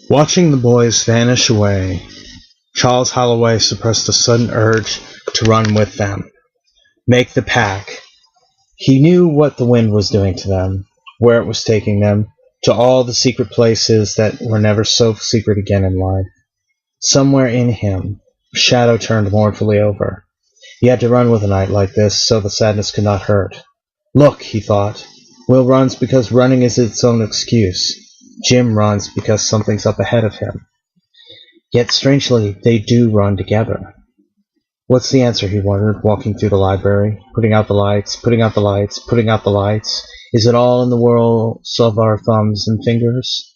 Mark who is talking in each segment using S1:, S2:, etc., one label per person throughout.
S1: Watching the boys vanish away, Charles Holloway suppressed a sudden urge to run with them. Make the pack. He knew what the wind was doing to them, where it was taking them, to all the secret places that were never so secret again in life. Somewhere in him, a shadow turned mournfully over. He had to run with a night like this, so the sadness could not hurt. Look, he thought. Will runs because running is its own excuse. Jim runs because something's up ahead of him. Yet, strangely, they do run together. What's the answer, he wondered, walking through the library, putting out the lights, putting out the lights, putting out the lights. Is it all in the whirls of our thumbs and fingers?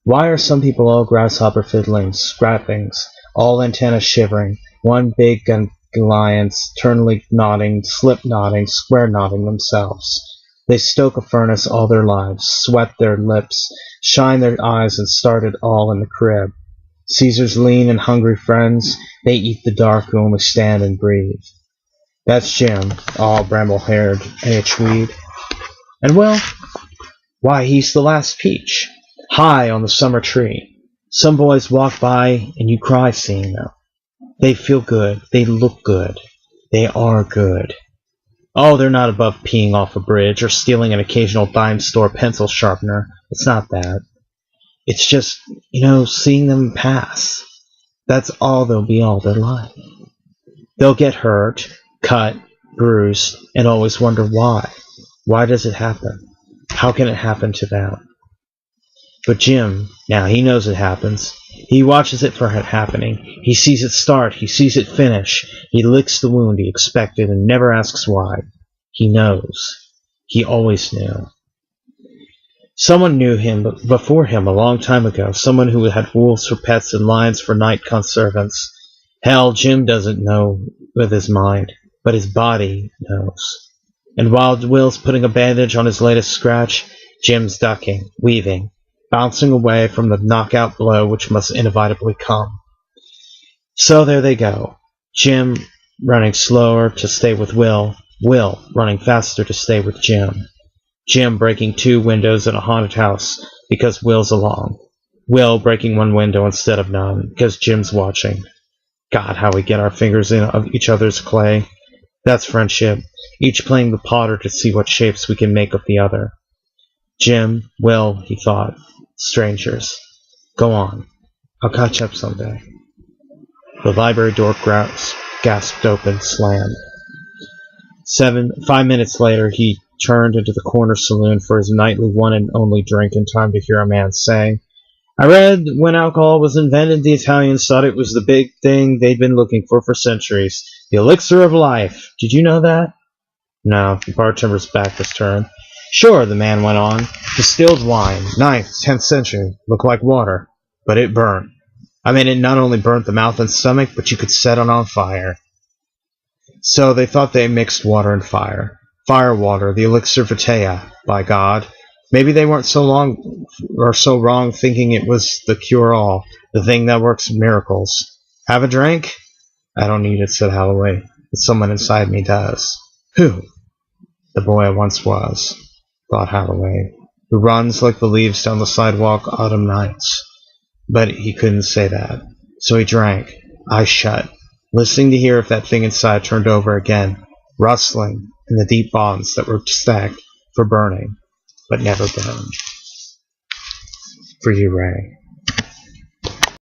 S1: Why are some people all grasshopper fiddling, scrappings, all antennas shivering, one big alliance, eternally nodding, slip nodding, square nodding themselves? They stoke a furnace all their lives, sweat their lips, shine their eyes, and start it all in the crib. Caesar's lean and hungry friends, they eat the dark who only stand and breathe. That's Jim, all bramble-haired and weed. And well, why, he's the last peach, high on the summer tree. Some boys walk by and you cry seeing them. They feel good, they look good, they are good. Oh, they're not above peeing off a bridge or stealing an occasional dime store pencil sharpener. It's not that. It's just, seeing them pass. That's all they'll be all their life. They'll get hurt, cut, bruised, and always wonder why. Why does it happen? How can it happen to them? But Jim, now he knows it happens. He watches it for it happening. He sees it start. He sees it finish. He licks the wound he expected and never asks why. He knows. He always knew. Someone knew him before him a long time ago, someone who had wolves for pets and lions for night conservants. Hell, Jim doesn't know with his mind, but his body knows. And while Will's putting a bandage on his latest scratch, Jim's ducking, weaving, bouncing away from the knockout blow which must inevitably come. So there they go. Jim running slower to stay with Will running faster to stay with Jim. Jim breaking 2 windows in a haunted house because Will's along. Will breaking 1 window instead of none because Jim's watching. God, how we get our fingers in of each other's clay. That's friendship, each playing the potter to see what shapes we can make of the other. Jim, Will, he thought, strangers. Go on. I'll catch up someday. The library door gasped open, slammed. 5 minutes later, he turned into the corner saloon for his nightly one and only drink in time to hear a man say, I read when alcohol was invented, the Italians thought it was the big thing they'd been looking for centuries. The elixir of life. Did you know that? No, the bartender's back was turned. Sure, the man went on. Distilled wine, 9th, 10th century, looked like water, but it burnt. I mean, it not only burnt the mouth and stomach, but you could set it on fire. So they thought they mixed water and fire. Fire water, the elixir vitae, by God. Maybe they weren't so wrong thinking it was the cure-all, the thing that works miracles. Have a drink? I don't need it, said Holloway, but someone inside me does. Who? The boy I once was, thought Holloway, who runs like the leaves down the sidewalk autumn nights. But he couldn't say that. So he drank, eyes shut, listening to hear if that thing inside turned over again, rustling in the deep bonds that were stacked for burning, but never burned. For you, Ray.